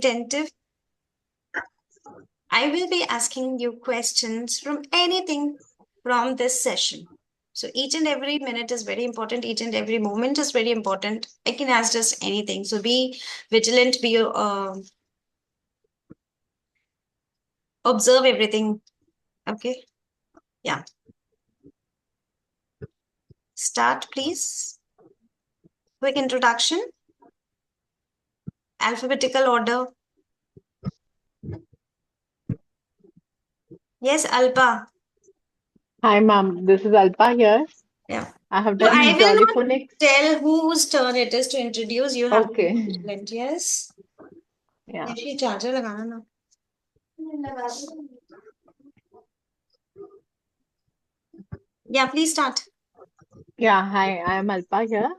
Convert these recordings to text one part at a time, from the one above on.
attentive. I will be asking you questions from anything from this session. So each and every minute is very important. Each and every moment is very important. I can ask just anything. So be vigilant, be observe everything. Okay. Yeah. Start, please. Quick introduction. Alphabetical order. Yes, Alpa. Hi, ma'am. This is Alpa here. Yeah. I have So I done will not JollyPhonics. tell whose turn it is to introduce. You have to be Okay. vigilant. Yes. Yeah. ये charger लगाना ना. Yeah, please start. Yeah. Hi, I am Alpa here.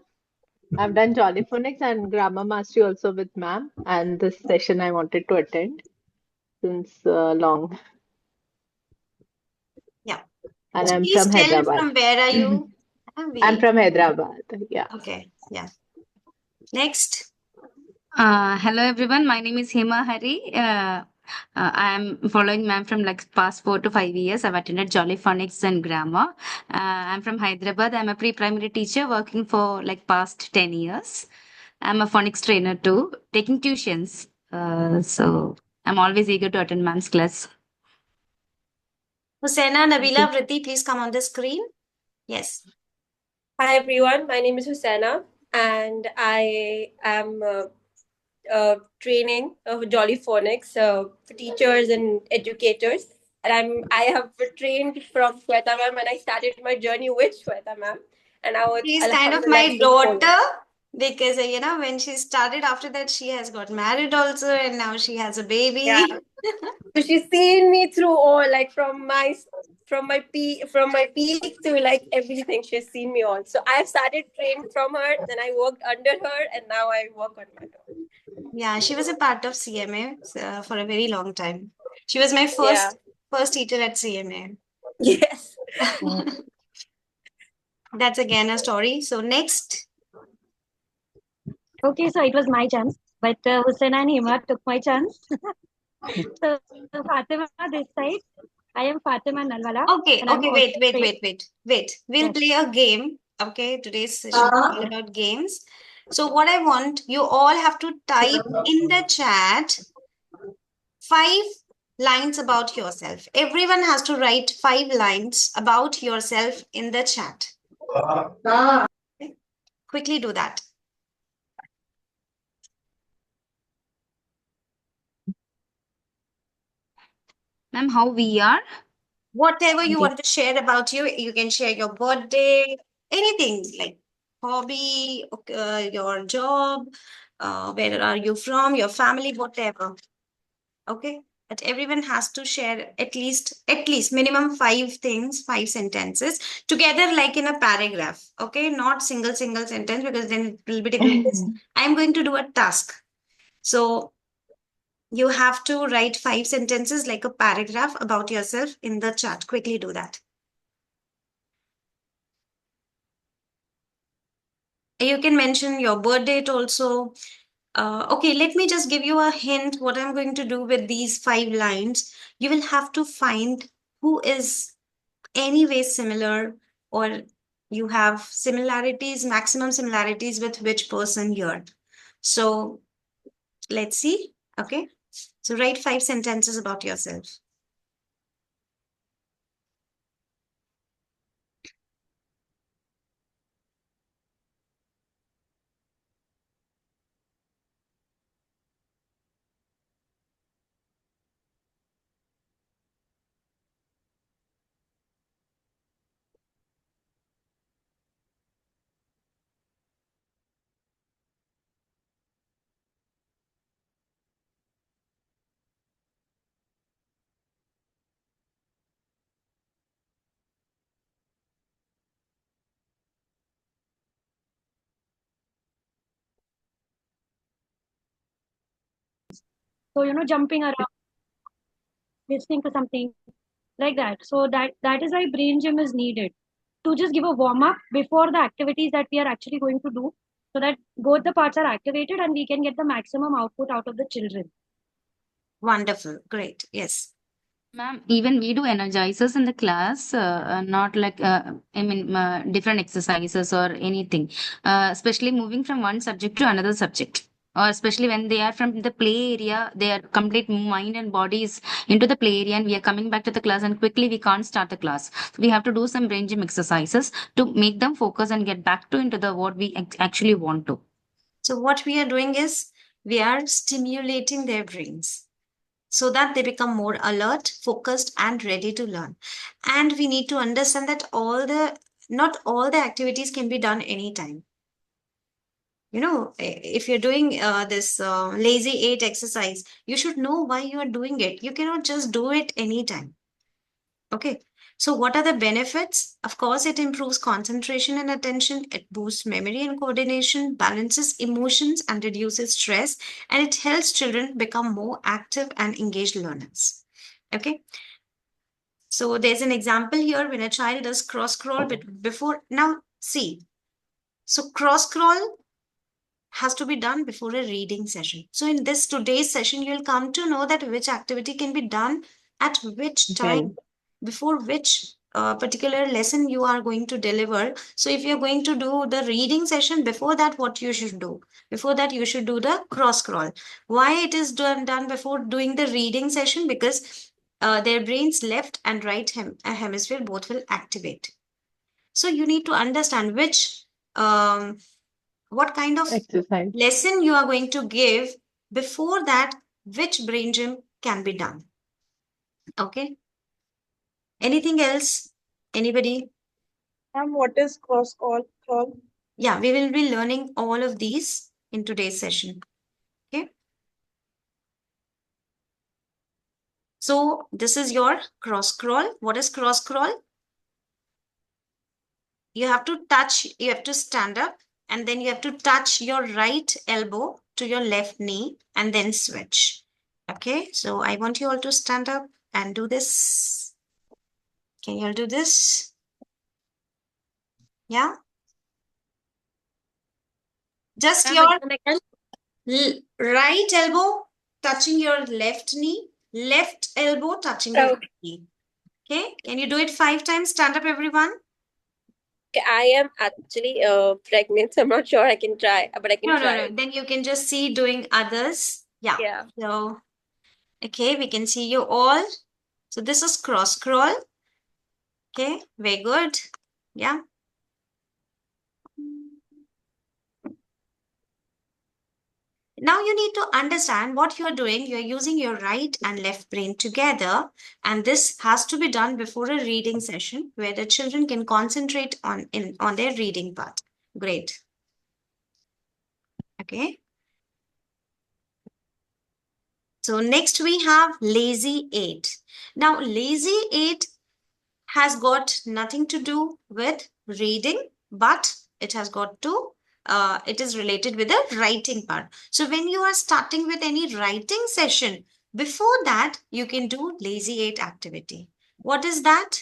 I've done JollyPhonics and Grammar Mastery also with ma'am. And this session I wanted to attend since long. Yeah. And So I'm please from tell Hyderabad. from where are you? I'm from Hyderabad. Yeah. Okay. Yeah. Next. Hello everyone, my name is Hema Hari. I am following ma'am from like past 4 to 5 years. I've attended JollyPhonics and grammar. I'm from Hyderabad. I'm a pre-primary teacher working for like past 10 years. I'm a phonics trainer too, taking tuitions. So I'm always eager to attend ma'am's class. Husaina, Nabila, Vritti, please come on the screen. Yes. Hi everyone, my name is Husaina and I am training JollyPhonics for teachers and educators. And I have trained from Shweta ma'am and I started my journey with Shweta ma'am. And now it's She's kind of alhamdulillah my it's been 4 years. daughter because when she started after that, she has got married also, and now she has a baby. Yeah. So she's seen me through all, like from my peak to like everything. She's seen me all. So I've started training from her, then I worked under her, and now I work on my own. Yeah, she was a part of CMA for a very long time. She was my Yeah. first teacher at CMA. Yes. That's again a story. So next. Okay, so it was my chance, but Hussain and Hima took my chance. So Fatima this side. I am Fatima Nalwala. Okay, and I'm okay, also wait. We'll Yes. play a game. Okay, today's session is all about games. So what I want, you all have to type in the chat 5 lines about yourself. Everyone has to write 5 lines about yourself in the chat. Okay. Quickly do that. Ma'am, how we are? Whatever you Okay. want to share about you, you can share your birthday, anything like hobby, your job, where are you from, your family, whatever. Okay, but everyone has to share at least minimum 5 things, 5 sentences together, like in a paragraph. Okay, not single sentence, because then it will be difficult. I'm going to do a task, so you have to write 5 sentences like a paragraph about yourself in the chat. Quickly do that. You can mention your birth date also. Okay, let me just give you a hint what I'm going to do with these 5 lines. You will have to find who is anyway similar, or you have similarities, maximum similarities with which person here. So let's see. Okay, so write 5 sentences about yourself. So jumping around, listening to something like that. So that is why brain gym is needed to just give a warm up before the activities that we are actually going to do, so that both the parts are activated and we can get the maximum output out of the children. Wonderful. Great. Yes. Ma'am, even we do energizers in the class, not like, different exercises or anything, especially moving from one subject to another subject. Or especially when they are from the play area, their complete mind and body is into the play area, and we are coming back to the class, and quickly we can't start the class. So we have to do some brain gym exercises to make them focus and get back to into the what we actually want to. So what we are doing is we are stimulating their brains so that they become more alert, focused, and ready to learn. And we need to understand that not all the activities can be done anytime. If you're doing this lazy eight exercise, you should know why you are doing it. You cannot just do it anytime. Okay. So what are the benefits? Of course, it improves concentration and attention. It boosts memory and coordination, balances emotions and reduces stress, and it helps children become more active and engaged learners. Okay. So there's an example here when a child does cross crawl before. Now, see. So cross crawl has to be done before a reading session. So in this today's session, you'll come to know that which activity can be done at which time, When? before which particular lesson you are going to deliver. So if you're going to do the reading session, before that, what you should do? Before that, you should do the cross crawl. Why it is done before doing the reading session? Because their brain's left and right hemisphere both will activate. So you need to understand what kind of Exercise. lesson you are going to give. Before that, which brain gym can be done. Okay. Anything else? Anybody? What is cross crawl? Yeah, we will be learning all of these in today's session. Okay. So this is your cross crawl. What is cross crawl? You have to stand up, and then you have to touch your right elbow to your left knee and then switch. Okay, so I want you all to stand up and do this. Can you all do this? Yeah. Just Ma'am, your again. right elbow touching your left knee, left elbow touching your Oh, right knee. Okay, can you do it 5 times? Stand up, everyone. okay, I am actually pregnant, so I'm not sure I can try, but I can No, try. Then you can just see doing others. Yeah. Yeah. So, okay, we can see you all. So this is cross crawl. Okay, very good. Yeah. Now you need to understand what you're doing. You're using your right and left brain together, and this has to be done before a reading session where the children can concentrate on their reading part. Great. Okay. So next we have lazy 8. Now lazy 8 has got nothing to do with reading, but it has got to it is related with the writing part. So when you are starting with any writing session, before that you can do lazy 8 activity. What is that?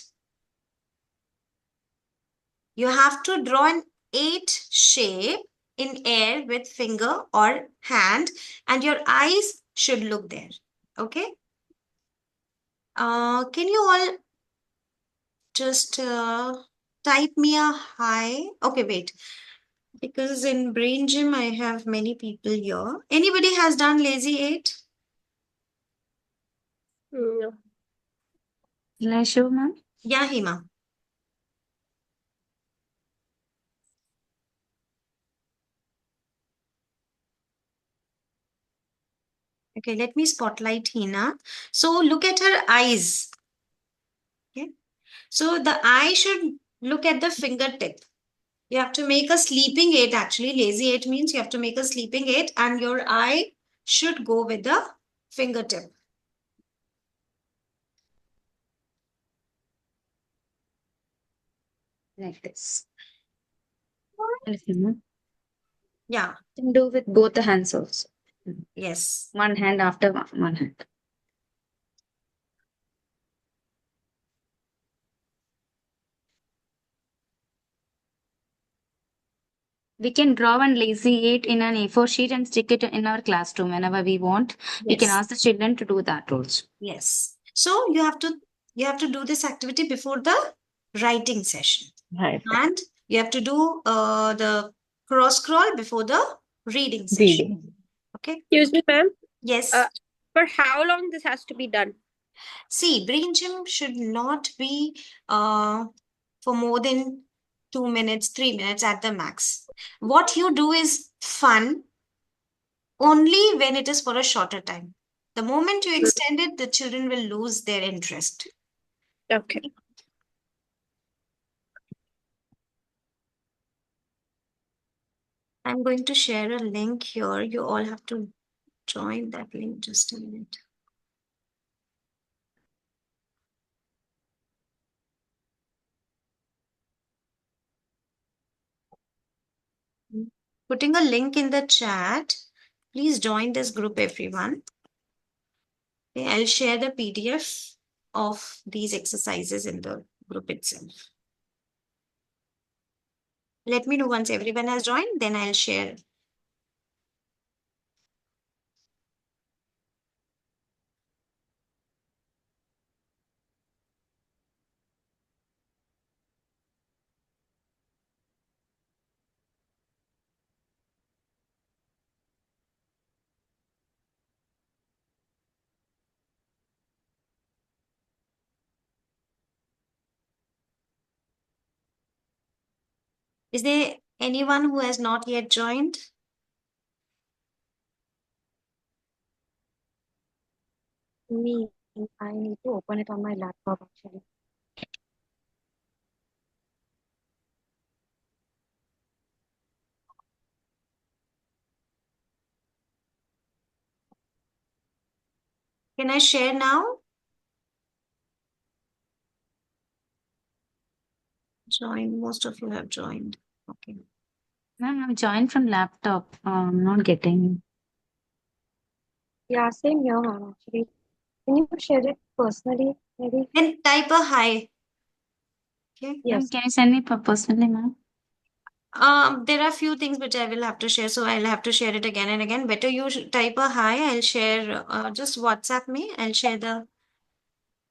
You have to draw an 8 shape in air with finger or hand, and your eyes should look there. Okay. Can you all just type me a hi? Okay, wait. Because in Brain Gym, I have many people here. Anybody has done Lazy 8? No. Will I show, ma'am? Yeah, Hima. Okay, let me spotlight Hina. So look at her eyes. Okay. So the eye should look at the fingertip. You have to make a sleeping 8 actually. Lazy 8 means you have to make a sleeping 8 and your eye should go with the fingertip. Like this. Listen, ma'am. Yeah. You can do with both the hands also. Yes. One hand after one hand. We can draw one lazy 8 in an A4 sheet and stick it in our classroom whenever we want. We can Yes. ask the children to do that also. Yes. So you have to do this activity before the writing session. Right. And you have to do the cross scroll before the reading session. Reading. Okay. Excuse me, ma'am. Yes. For how long this has to be done? See, brain gym should not be for more than 2 minutes, 3 minutes at the max. What you do is fun only when it is for a shorter time. The moment you extend it, the children will lose their interest. Okay. I'm going to share a link here. You all have to join that link just a minute. Putting a link in the chat. Please join this group, everyone. Okay, I'll share the PDF of these exercises in the group itself. Let me know once everyone has joined, then I'll share. Is there anyone who has not yet joined? Me, I need to open it on my laptop actually. Can I share now? Join. Most of you have joined. Okay. Ma'am, I've joined from laptop. I'm not getting. Yeah, same here, ma'am, actually. Can you share it personally, maybe? Then type a hi. Okay. Ma'am, Yes. can you send me personally, ma'am? There are a few things which I will have to share, so I'll have to share it again and again. Better you type a hi. I'll share. Just WhatsApp me. I'll share the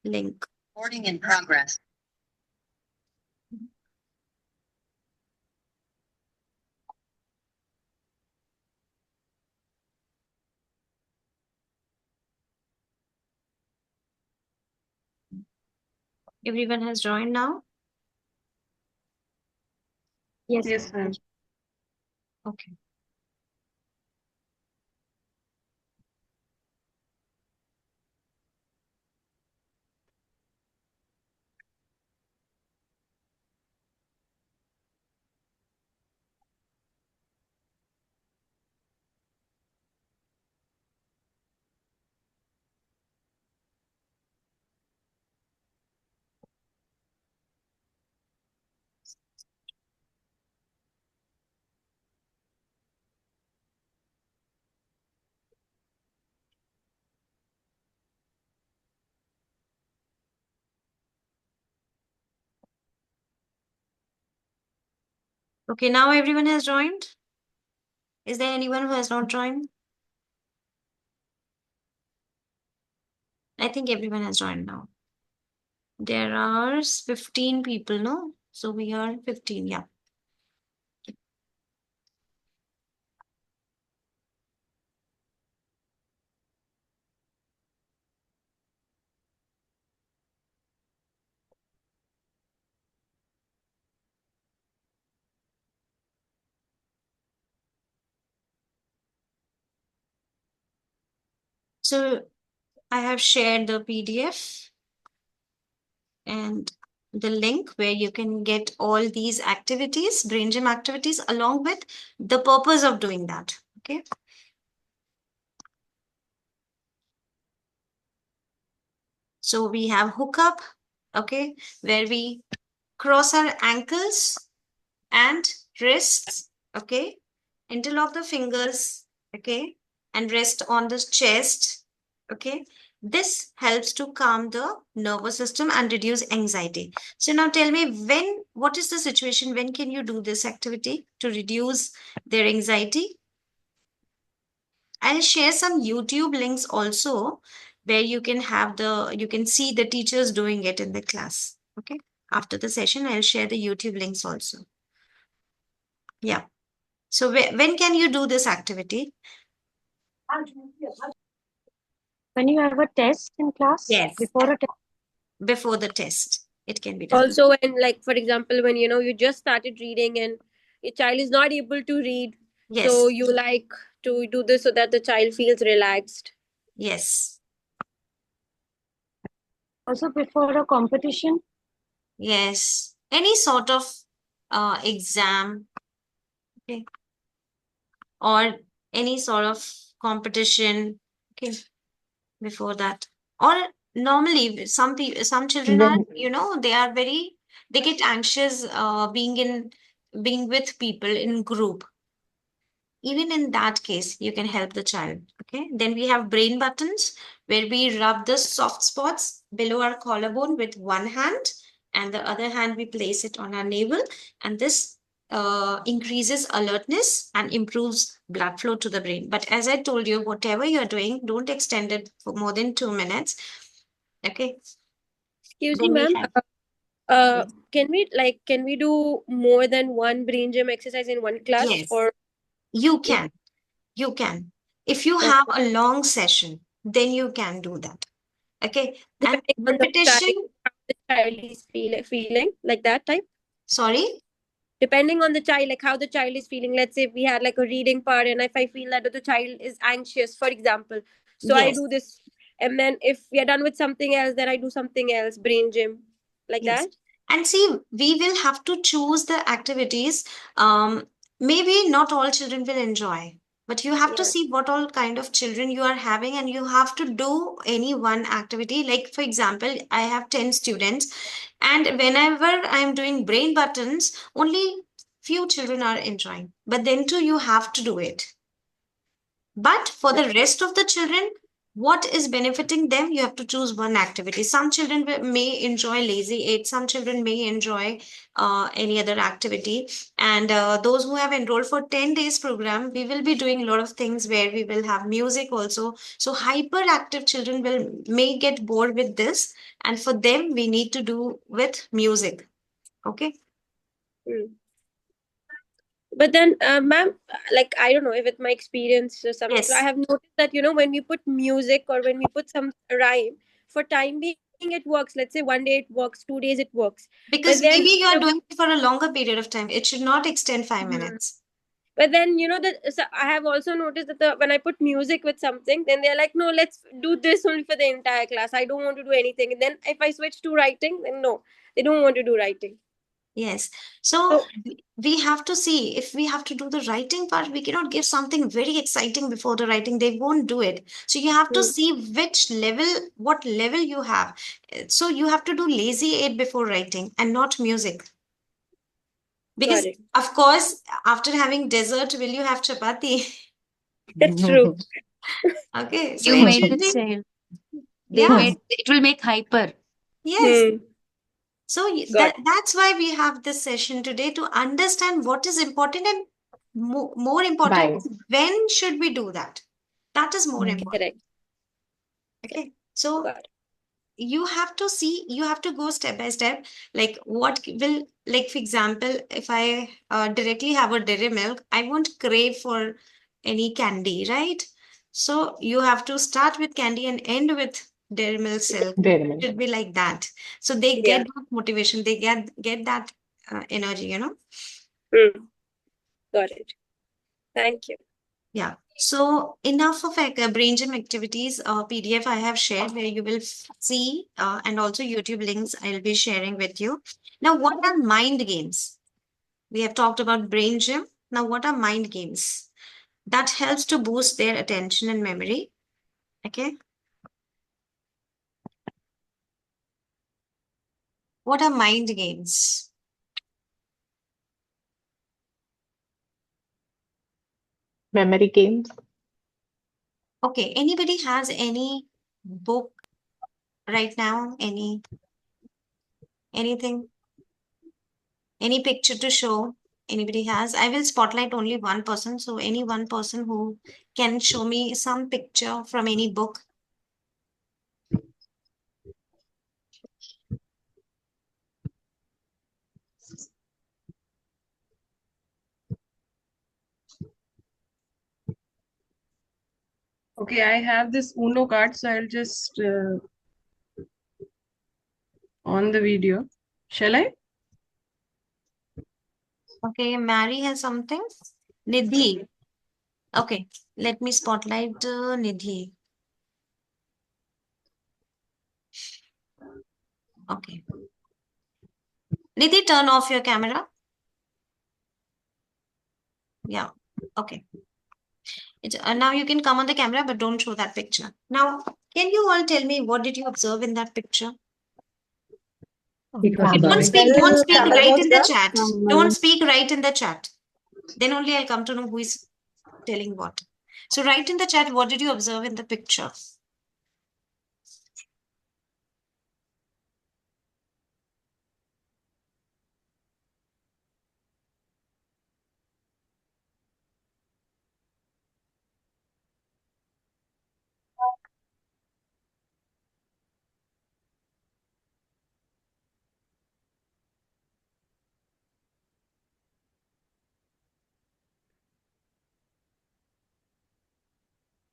link. Recording in progress. Everyone has joined now. Yes, Yes, ma'am. ma'am. Okay. Okay, now everyone has joined. Is there anyone who has not joined? I think everyone has joined now. There are 15 people, no? So we are 15, yeah. So I have shared the PDF and the link where you can get all these activities, brain gym activities, along with the purpose of doing that. Okay. So we have hookup, okay, where we cross our ankles and wrists, okay, interlock the fingers, okay, and rest on the chest, okay. This helps to calm the nervous system and reduce anxiety. So now tell me, what is the situation? When can you do this activity to reduce their anxiety? I'll share some YouTube links also where you can you can see the teachers doing it in the class. Okay. After the session, I'll share the YouTube links also. Yeah. So when can you do this activity? When you have a test in class, Yes. before a test, Before the test, it can be done. Also, when, like, for example, when you just started reading and your child is not able to read, so Yes. you like to do this so that the child feels relaxed. Yes. also before a competition. Yes. Any sort of exam, okay, or any sort of competition, okay, before that. Or normally some people, some children are, When they are they get anxious being with people in group. Even in that case, you can help the child. Okay. Then we have brain buttons where we rub the soft spots below our collarbone with one hand, and the other hand we place it on our navel. And this increases alertness and improves blood flow to the brain. But as I told you, whatever you're doing, don't extend it for more than 2 minutes. Okay. Excuse me, Then we ma'am. have, Uh, can we do more than one brain gym exercise in one class, yes, or you is can. You can. If you have okay, a long session, then you can do that. Okay. And depending on the repetition, child, how the child is feeling, like that type? sorry. Depending on the child, like how the child is feeling. Let's say if we had like a reading part, and if I feel that the child is anxious, for example, so I Yes. do this, and then if we are done with something else, then I do something else, brain gym, like Yes. that. And see, we will have to choose the activities. Maybe not all children will enjoy, but you have to Yeah. see what all kind of children you are having, and you have to do any one activity. Like, for example, I have 10 students, and whenever I'm doing brain buttons, only few children are enjoying. But then too, you have to do it. But for the rest of the children, what is benefiting them, you have to choose one activity. Some children may enjoy lazy eight, some children may enjoy any other activity. And those who have enrolled for 10 days program, we will be doing a lot of things where we will have music also. So hyperactive children may get bored with this. And for them, we need to do with music. Okay. Hmm. But then, ma'am, like, I don't know if it's my experience or something. So I Yes. have noticed that when we put music or when we put some rhyme, for time being it works. Let's say one day it works, 2 days it works. But Because then, maybe you are doing it for a longer period of time. It should not extend 5 minutes. but then that, so I have also noticed that when I put music with something, then they're like, no, let's do this only for the entire class. I don't want to do anything. And then if I switch to writing, then no, they don't want to do writing. Yes. So So we have to see if we have to do the writing part, we cannot give something very exciting before the writing. They won't do it. So you have to hmm, see what level you have. So you have to do lazy eight before writing and not music. got Because it. of course, after having dessert, will you have chapati? That's true. Okay. So You it made should the be, child. They yeah, made it will make hyper. yes. Hmm, So got that's why we have this session today to understand what is important and more important, why? when should we do that? That is more Mm. it. Correct. important. Okay. So Got it. you have to see, you have to go step by step. Like what will, like for example, if I directly have a dairy milk, I won't crave for any candy, right? So you have to start with candy and end with dairy milk silk. Dairy milk. Should be like that. So they Yeah. get that motivation, they get that energy. Hmm, got it. Thank you. Yeah. So enough of brain gym activities. PDF I have shared where you will see, and also YouTube links I'll be sharing with you. Now, what are mind games? We have talked about brain gym. Now, what are mind games? That helps to boost their attention and memory. Okay. What are mind games? Memory games. Okay. Anybody has any book right now? Anything? Any picture to show? Anybody has? I will spotlight only one person. So any one person who can show me some picture from any book. Okay, I have this Uno card, so I'll just on the video. Shall I? Okay, Mary has something. Nidhi. Okay, let me spotlight Nidhi. Okay. Nidhi, turn off your camera. Yeah. Okay. Now you can come on the camera, but don't show that picture. Now, can you all tell me what did you observe in that picture? It was Don't very speak. Don't Camel, speak camel right was in the there. chat. Don't speak right in the chat. Then only I'll come to know who is telling what. So write in the chat, what did you observe in the picture?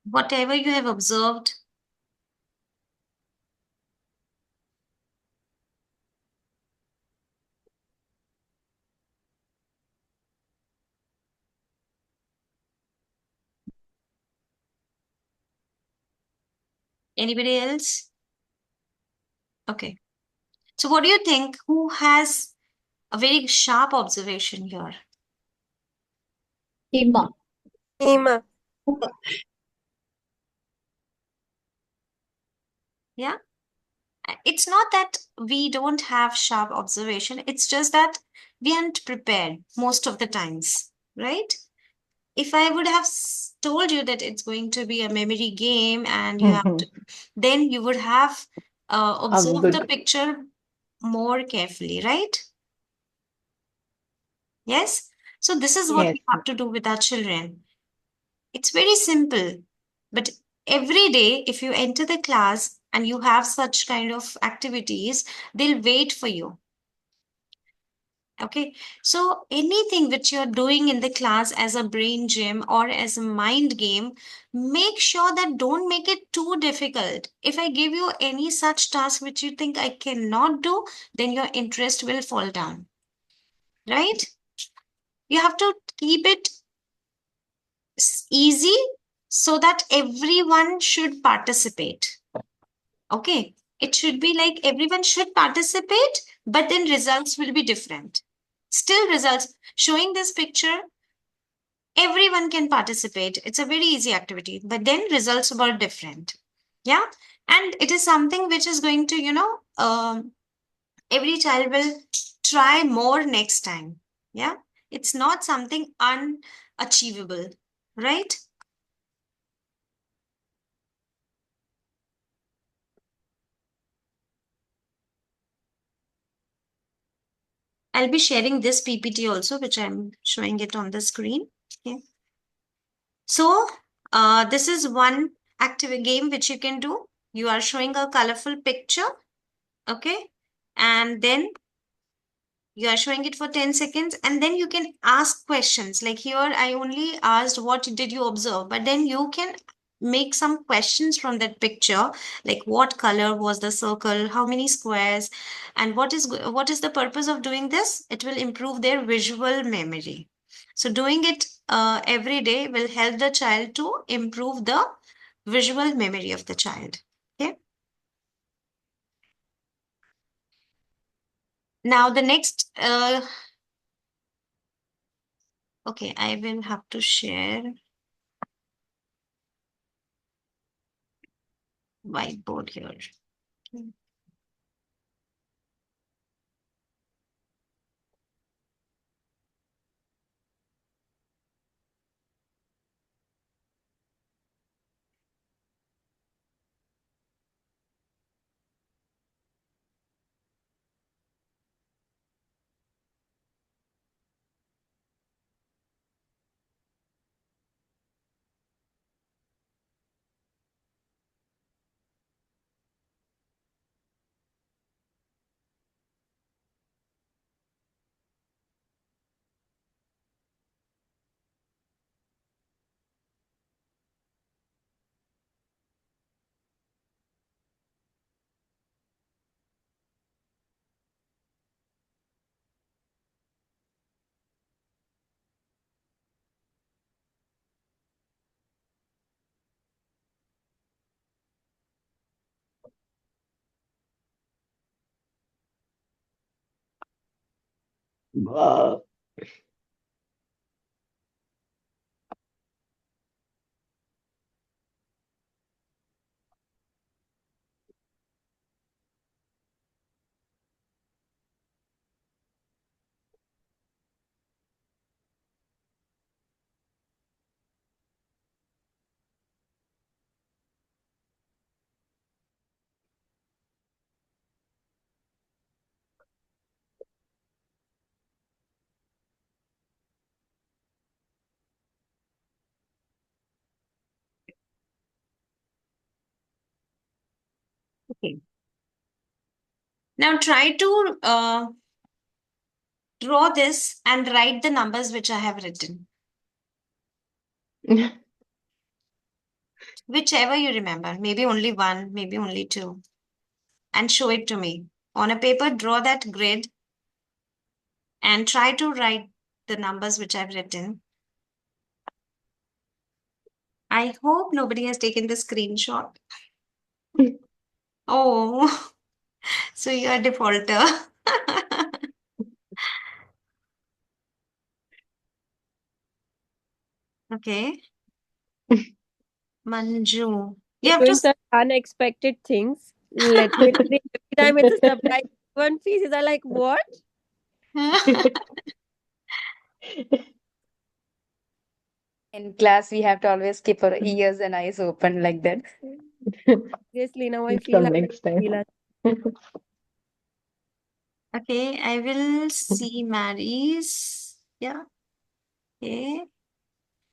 Whatever you have observed. Anybody else? Okay. So what do you think? Who has a very sharp observation here? Hema. Hema. Yeah. It's not that we don't have sharp observation. It's just that we aren't prepared most of the times, right? If I would have told you that it's going to be a memory game and you have to, then you would have observed the picture more carefully, right? Yes. So this is what Yes. we have to do with our children. It's very simple, but every day, if you enter the class and you have such kind of activities, they'll wait for you. Okay, so anything which you're doing in the class as a brain gym or as a mind game, make sure that don't make it too difficult. If I give you any such task which you think I cannot do, then your interest will fall down, right? You have to keep it easy so that everyone should participate. Okay, it should be like everyone should participate, but then results will be different. Still results, showing this picture, everyone can participate. It's a very easy activity, but then results were different. Yeah, and it is something which is going to, every child will try more next time. Yeah, it's not something unachievable, right? I'll be sharing this PPT also, which I'm showing it on the screen. Okay. So this is one active game which you can do. You are showing a colorful picture. Okay. And then you are showing it for 10 seconds and then you can ask questions. Like here, I only asked what did you observe, but then you can make some questions from that picture, like what color was the circle, how many squares, and what is the purpose of doing this? It will improve their visual memory. So doing it every day will help the child to improve the visual memory of the child. Okay. Now the next okay, I will have to share whiteboard here. Uh, Okay. Now try to draw this and write the numbers which I have written. Whichever you remember. Maybe only one, maybe only two. And show it to me. On a paper, draw that grid and try to write the numbers which I've written. I hope nobody has taken the screenshot. Oh, so you're a defaulter. Okay. Manju. You You're have to. doing such unexpected things. Literally, every time it's a surprise. One pieces are like, what? In class, we have to always keep our ears and eyes open like that. Seriously, now I feel From like next time. Okay, I will see Mary's. Yeah. Okay.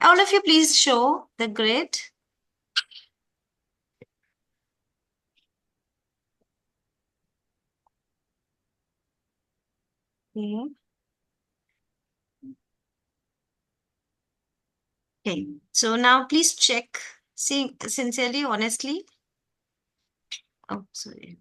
All of you, please show the grid. Okay. Okay. So now please check. See, sincerely, honestly. Oh, sorry.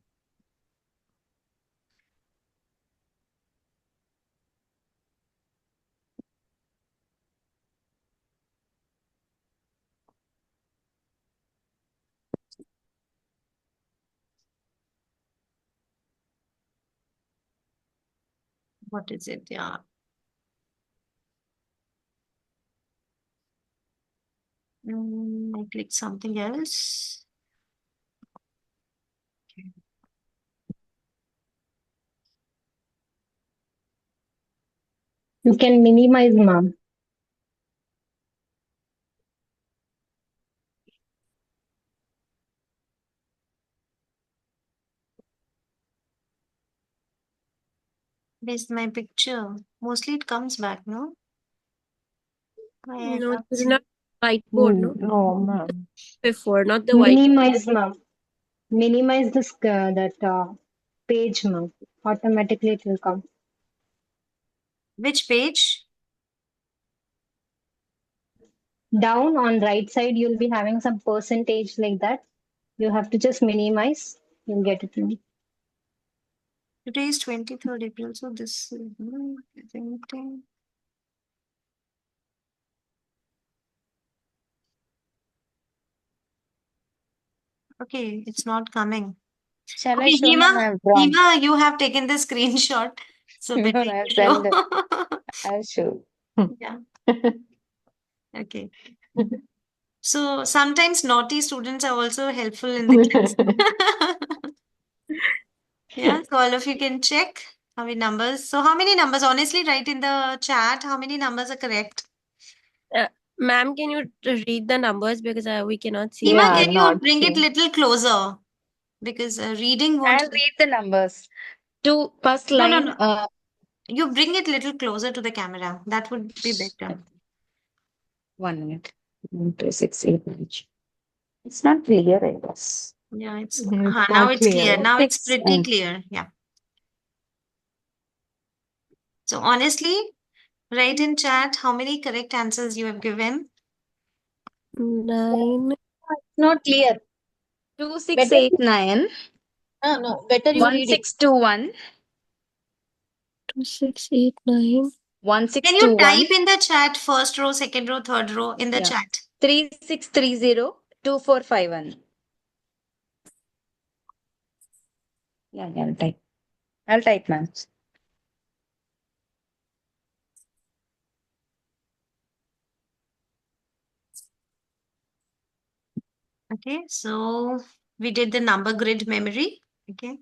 What is it? Yeah. I clicked something else. You can minimize, ma'am. Where's my picture? Mostly it comes back, no? Why I No, can't this is see? not whiteboard, no? No, ma'am. Before, not the white. Minimize, ma'am. Minimize this that page, ma'am. Automatically it will come. Which page? Down on right side, you'll be having some percentage like that. You have to just minimize. You'll get it. Ma'am. Today is 23rd April, so this is I think. Okay, it's not coming. Shall I Okay, show my Hima, have drawn? Hima, you have taken the screenshot, so No, better I'll you show. send. I'll show. Yeah, okay. So sometimes naughty students are also helpful in the class. Yeah, so all of you can check how many numbers. So how many numbers? Honestly, write in the chat how many numbers are correct. Ma'am, can you read the numbers because we cannot see Hima, them? Yeah, can you not bring it sure. little closer? Because reading won't I'll help. read the numbers. To first No, no, line, no. You bring it little closer to the camera. That would be better. 1 minute. 1, 2, 6, 8, 9. It's not clear, I guess. Yeah, it's It's now not it's clear. clear. Now it's 6. pretty clear. Yeah. So honestly, write in chat how many correct answers you have given. 9, It's not clear. 2, 6, Better, 8, 9. no, better you 1, read it. 6, 2, 1. 2, 6, 8, 9. 1, 6, Can 2, you 1. type in the chat first row, second row, third row in the Yeah. chat? 3, 6, 3, 0, 2, 4, 5, 1. Yeah, I'll type. I'll type, ma'am. Okay, so we did the number grid memory. Okay.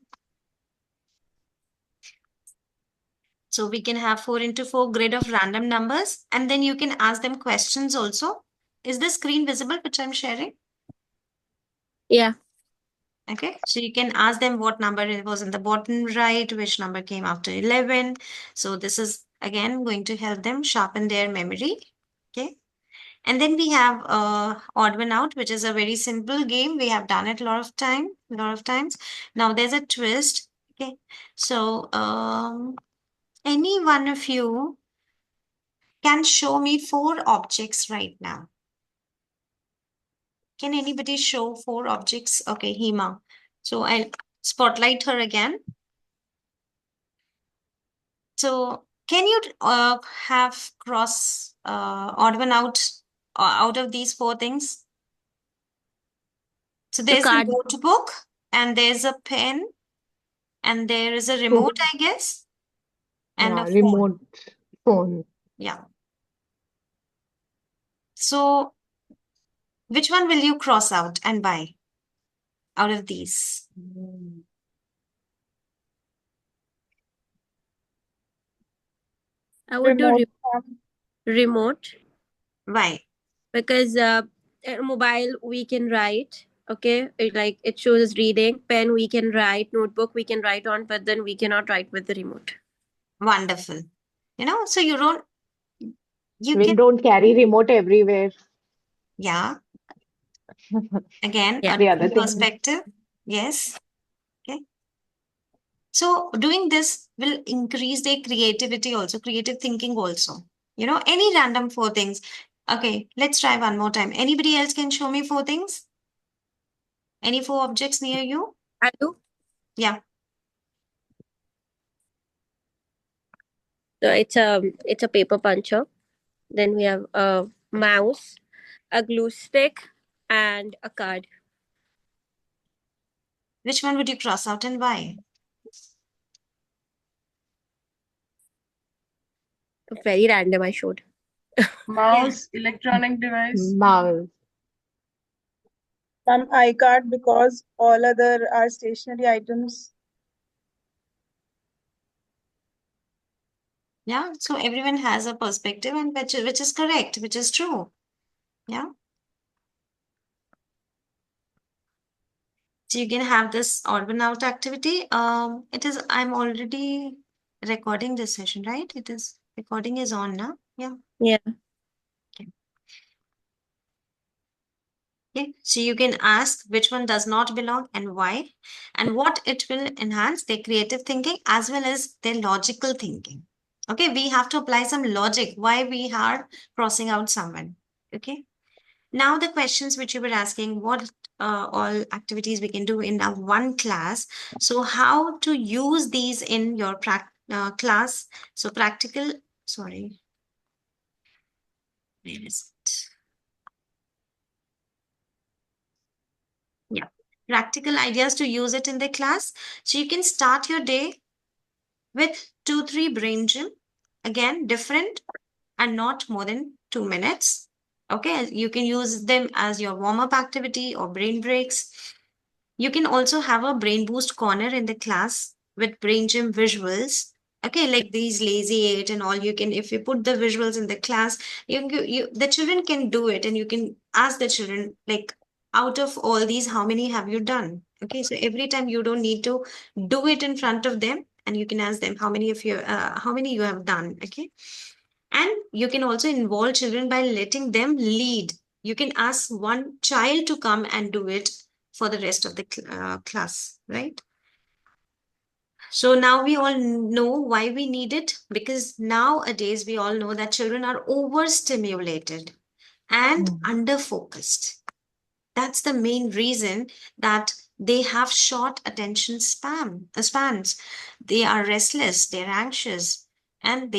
So we can have 4 into 4 grid of random numbers, and then you can ask them questions also. Is the screen visible which I'm sharing? Yeah. Okay, so you can ask them what number it was in the bottom right, which number came after 11. So this is again going to help them sharpen their memory. Okay. And then we have odd one out, which is a very simple game. We have done it a lot of times. Now there's a twist. Okay. So any one of you can show me 4 objects right now. Can anybody show 4 objects? Okay, Hema. So I'll spotlight her again. So can you have cross odd one out of these 4 things? So The there's a card. notebook and there's a pen and there is a remote, I guess, and a Yeah, phone. remote phone. Yeah. So which one will you cross out and why out of these? I would do Remote. remote Why? because mobile we can write. Okay, it shows us reading. Pen we can write. Notebook we can write on, but then we cannot write with the remote. Wonderful. So you We can, don't carry remote everywhere. yeah, again, Yeah. a The other thing. perspective. Yes. Okay. So doing this will increase their creativity also, creative thinking also. Any random 4 things. Okay, let's try one more time. Anybody else can show me 4 things? Any 4 objects near you? I do. Yeah. So it's a paper puncher. Then we have a mouse, a glue stick, and a card. Which one would you cross out and why? Very random. I showed. Mouse, electronic device. Mouse. Some iCard because all other are stationary items. Yeah. So everyone has a perspective and which is correct, which is true. Yeah. So you can have this odd one out activity. I'm already recording this session, right? Recording is on now. Yeah. Yeah. Okay. So you can ask which one does not belong and why, and what it will enhance their creative thinking as well as their logical thinking. Okay. We have to apply some logic why we are crossing out someone. Okay. Now the questions which you were asking, what all activities we can do in our one class. So how to use these in your class. So practical, sorry. Where is it? Yeah. Practical ideas to use it in the class. So you can start your day with 2-3 brain gym. Again, different and not more than 2 minutes. Okay. You can use them as your warm-up activity or brain breaks. You can also have a brain boost corner in the class with brain gym visuals. Okay, like these lazy 8 and all. If you put the visuals in the class, the children can do it, and you can ask the children, like, out of all these, how many have you done? Okay, so every time you don't need to do it in front of them, and you can ask them how many you have done. Okay, and you can also involve children by letting them lead. You can ask one child to come and do it for the rest of the class, right? So now we all know why we need it, because nowadays we all know that children are overstimulated and underfocused. That's the main reason that they have short attention spans. They are restless, they're anxious, and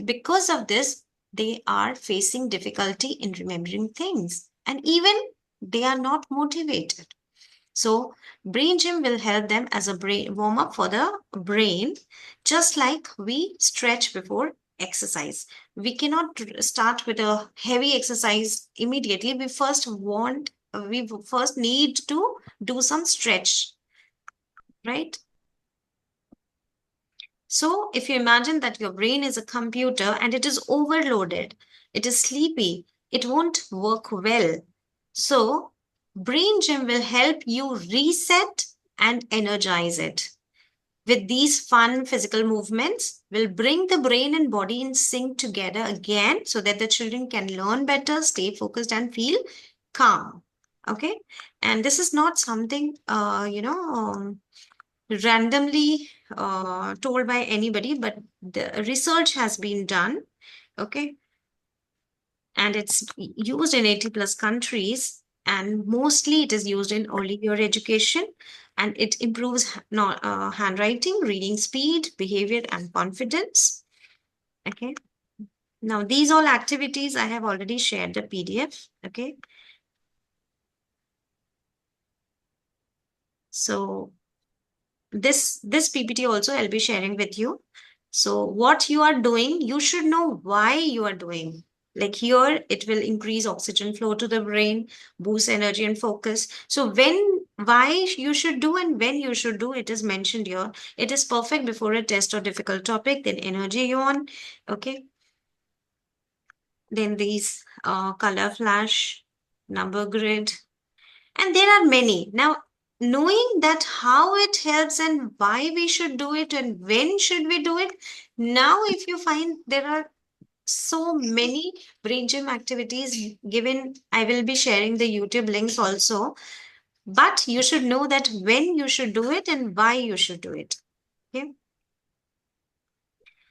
because of this, they are facing difficulty in remembering things, and even they are not motivated. So brain gym will help them as a brain warm up for the brain, just like we stretch before exercise. We cannot start with a heavy exercise immediately. We first want we first need to do some stretch, right? So if you imagine that your brain is a computer and it is overloaded, it is sleepy, it won't work well. So brain gym will help you reset and energize it. With these fun physical movements, will bring the brain and body in sync together again so that the children can learn better, stay focused, and feel calm. Okay. And this is not something, randomly told by anybody, but the research has been done. Okay. And it's used in 80 plus countries, and mostly it is used in early year education, and it improves handwriting, reading speed, behavior, and confidence. Okay. Now, these all activities I have already shared the PDF. Okay. So this PPT also I'll be sharing with you. So what you are doing, you should know why you are doing. Like here, it will increase oxygen flow to the brain, boost energy and focus. So why you should do and when you should do, it is mentioned here. It is perfect before a test or difficult topic, then energy yawn. Okay. Then these color flash, number grid, and there are many. Now, knowing that how it helps and why we should do it and when should we do it, now if you find there are so many brain gym activities given, I will be sharing the YouTube links also. But you should know that when you should do it and why you should do it. Okay.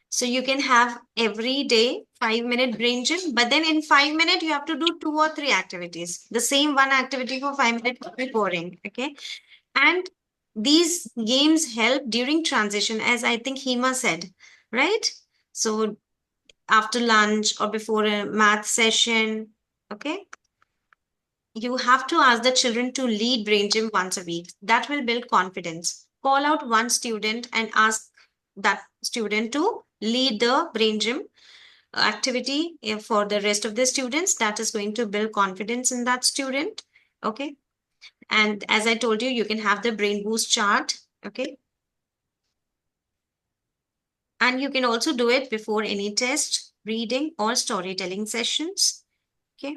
So you can have every day 5-minute brain gym, but then in 5 minutes you have to do 2 or 3 activities. The same one activity for 5 minutes will be boring. Okay. And these games help during transition, as I think Hema said, right? So after lunch or before a math session, okay? You have to ask the children to lead brain gym once a week. That will build confidence. Call out one student and ask that student to lead the brain gym activity for the rest of the students. That is going to build confidence in that student. Okay. And as I told you, you can have the brain boost chart. Okay. And you can also do it before any test, reading, or storytelling sessions. Okay.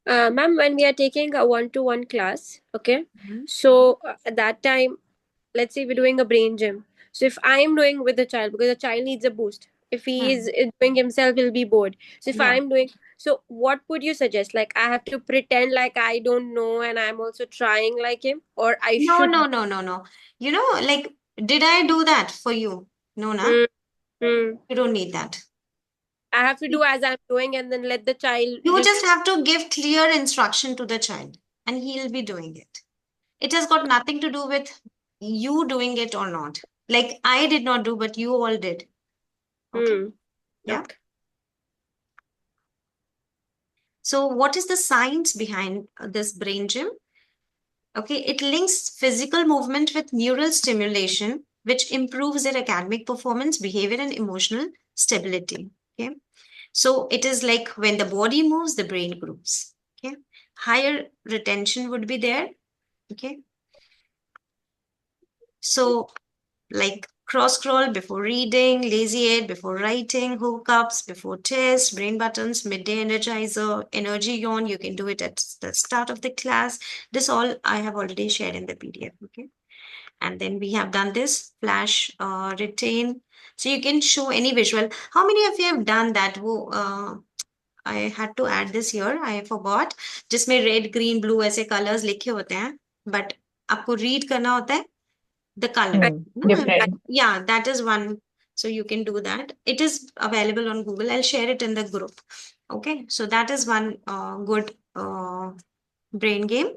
Ma'am, when we are taking a one-to-one class, okay, Mhm. so at that time, let's say we're doing a brain gym. So if I'm doing with the child, because the child needs a boost, if he is doing himself, he'll be bored. So if Yeah. I'm doing, so what would you suggest? Like I have to pretend like I don't know and I'm also trying like him, or I No, should. no, no, no, no. You know, like, did I do that for you? No, na? Hmm, hmm. You don't need that. I have to do as I'm doing and then let the child You just. just have to give clear instruction to the child and he'll be doing it. It has got nothing to do with you doing it or not. Like I did not do, but you all did. Okay. Hmm. Yeah. Okay. So what is the science behind this brain gym? Okay, it links physical movement with neural stimulation, which improves their academic performance, behavior, and emotional stability. Okay, so it is like when the body moves, the brain grooves. Okay, higher retention would be there. Okay, so like cross scroll before reading, lazy ed before writing, hookups before test, brain buttons, midday energizer, energy yawn. You can do it at the start of the class. This all I have already shared in the PDF. Okay. And then we have done this flash retain. So you can show any visual. How many of you have done that? I had to add this here. I forgot. जिसमें red, green, blue ऐसे colors लिखे होते हैं. But आपको read करना होता है the color. I, Different. Yeah, that is one. So you can do that. It is available on Google. I'll share it in the group. Okay, so that is one good brain game.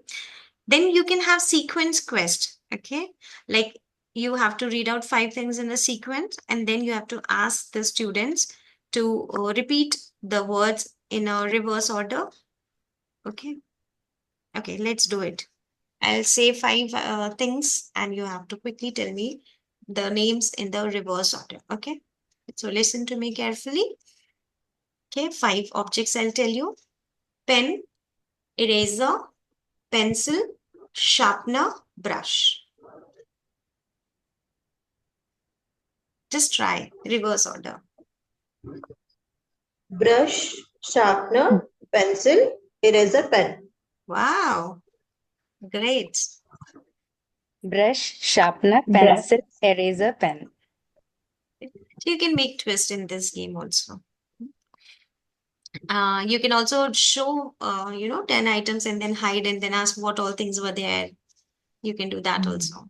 Then you can have sequence quest. Okay, like you have to read out 5 things in a sequence, and then you have to ask the students to repeat the words in a reverse order. Okay, okay, let's do it. I'll say 5 things, and you have to quickly tell me the names in the reverse order. Okay, so listen to me carefully. Okay, 5 objects I'll tell you: pen, eraser, pencil, sharpener, brush. Just try reverse order. Brush, sharpener, pencil, eraser, pen. Wow, great. Brush, sharpener, Brush. pencil, eraser, pen. So you can make twist in this game also. You can also show, 10 items and then hide and then ask what all things were there. You can do that also.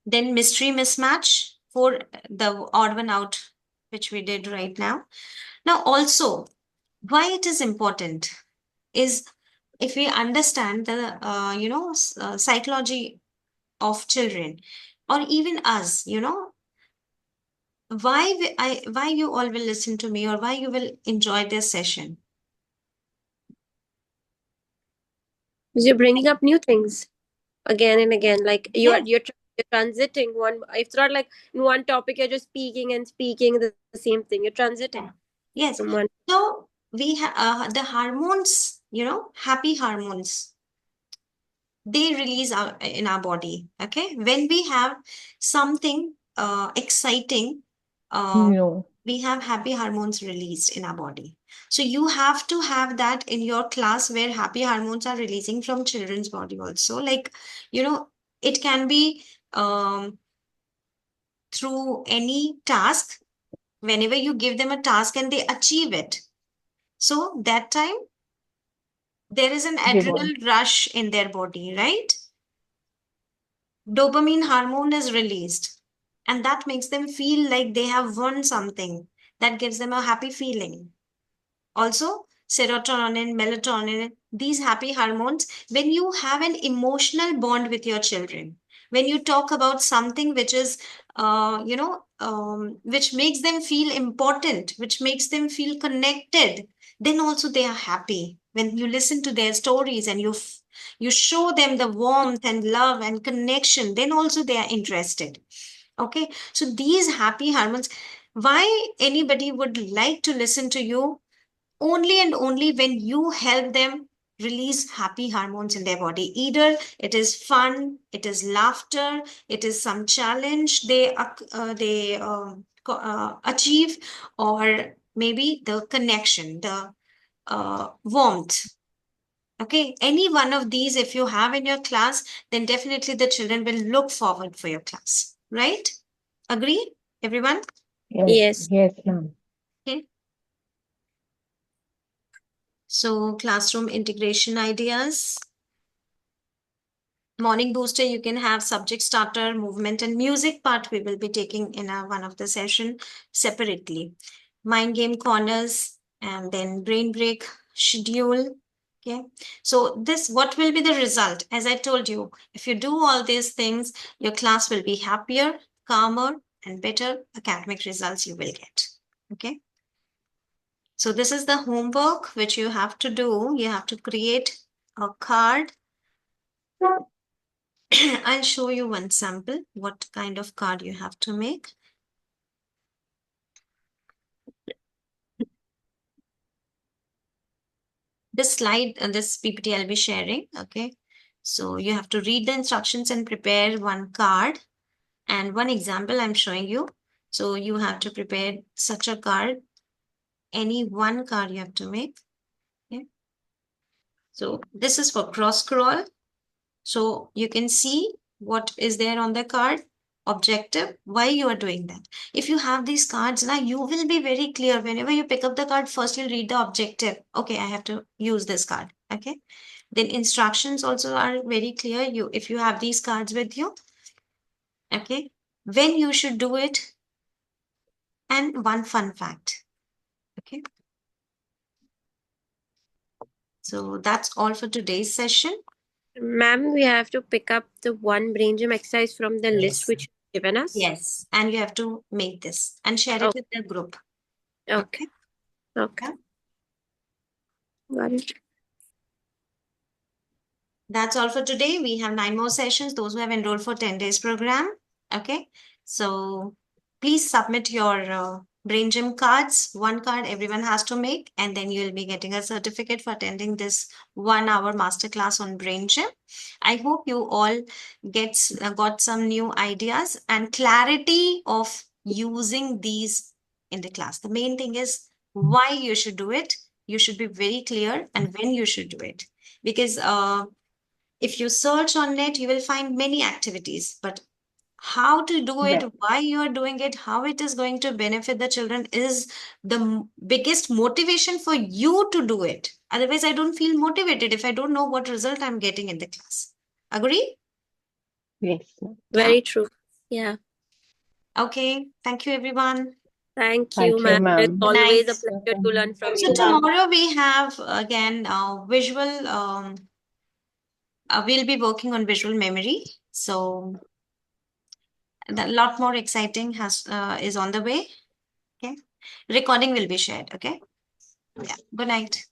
Then mystery mismatch for the odd one out, which we did right now. Now, also, why it is important is if we understand the, psychology of children or even us, why you all will listen to me or why you will enjoy this session. Because you're bringing up new things again and again. Like Yeah. you're transiting one. It's not like in one topic you're just speaking and speaking the same thing. You're transiting Yes. from one. So we have the hormones, happy hormones, they release in our body. Okay. When we have something exciting, No. we have happy hormones released in our body. So you have to have that in your class where happy hormones are releasing from children's body also. Like, it can be through any task. Whenever you give them a task and they achieve it, so that time there is an adrenal rush in their body, right? Dopamine hormone is released, and that makes them feel like they have won something. That gives them a happy feeling. Also, serotonin, melatonin, these happy hormones, when you have an emotional bond with your children, when you talk about something which is, which makes them feel important, which makes them feel connected, then also they are happy. When you listen to their stories and you show them the warmth and love and connection, then also they are interested. Okay, so these happy hormones, why anybody would like to listen to you? Only and only when you help them release happy hormones in their body. Either it is fun, it is laughter, it is some challenge they achieve, or maybe the connection, the warmth. Okay, any one of these, if you have in your class, then definitely the children will look forward for your class, right? Agree, everyone? Yes. Yes, ma'am. Okay. So, classroom integration ideas. Morning booster, you can have subject starter, movement, and music part we will be taking in one of the session separately. Mind game corners, and then brain break schedule. Okay, so this, what will be the result? As I told you, if you do all these things, your class will be happier, calmer, and better academic results you will get. Okay. So this is the homework which you have to do. You have to create a card. I'll show you one sample, what kind of card you have to make. This slide and this PPT I'll be sharing, okay? So you have to read the instructions and prepare one card. And one example I'm showing you. So you have to prepare such a card. Any one card you have to make. Okay? So this is for cross scroll. So you can see what is there on the card, objective, why you are doing that. If you have these cards now, you will be very clear. Whenever you pick up the card, first you'll read the objective. Okay, I have to use this card. Okay. Then instructions also are very clear. If you have these cards with you, okay, when you should do it, and one fun fact. Okay. So that's all for today's session. Ma'am, we have to pick up the one brain gym exercise from the list which you've given us. Yes. And you have to make this and share it with the group. Okay. Okay. Got it. That's all for today. We have 9 more sessions, those who have enrolled for 10 days program. Okay. So please submit your Brain Gym cards. One card everyone has to make, and then you'll be getting a certificate for attending this 1 hour masterclass on Brain Gym. I hope you all got some new ideas and clarity of using these in the class. The main thing is why you should do it. You should be very clear and when you should do it. Because if you search on net, you will find many activities, but how to do it, Right. why you are doing it, how it is going to benefit the children is the biggest motivation for you to do it. Otherwise, I don't feel motivated if I don't know what result I'm getting in the class. Agree? Yes, ma'am. Yeah. Very true. Yeah. Okay. Thank you, everyone. Thank you, Thank you, ma'am. It's ma'am. Good always night. a pleasure to learn from Thank So you, you. ma'am. tomorrow we have again visual. We'll be working on visual memory. So a lot more exciting is on the way. Okay. Recording will be shared. Okay. Yeah. Good night.